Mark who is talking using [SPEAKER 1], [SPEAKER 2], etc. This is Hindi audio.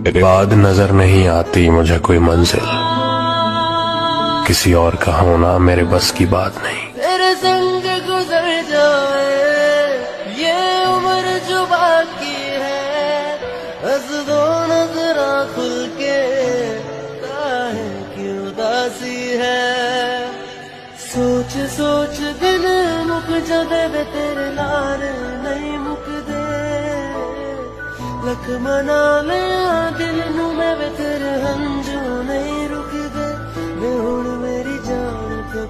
[SPEAKER 1] तेरे बाद नजर नहीं आती मुझे कोई मंजिल, किसी और का होना मेरे बस की बात नहीं।
[SPEAKER 2] तेरे संग गुजर जाए ये उम्र जो बाकी है, हंस दो नजरा खुल के, काहे की उदासी है। सोच सोच दिल मुक जावे वे तेरे नाल नहीं मुकदे, लख मना लिया दिल नू मैं वे तेरे हंजू नहीं रुकदे, वे हुण मेरी जान ते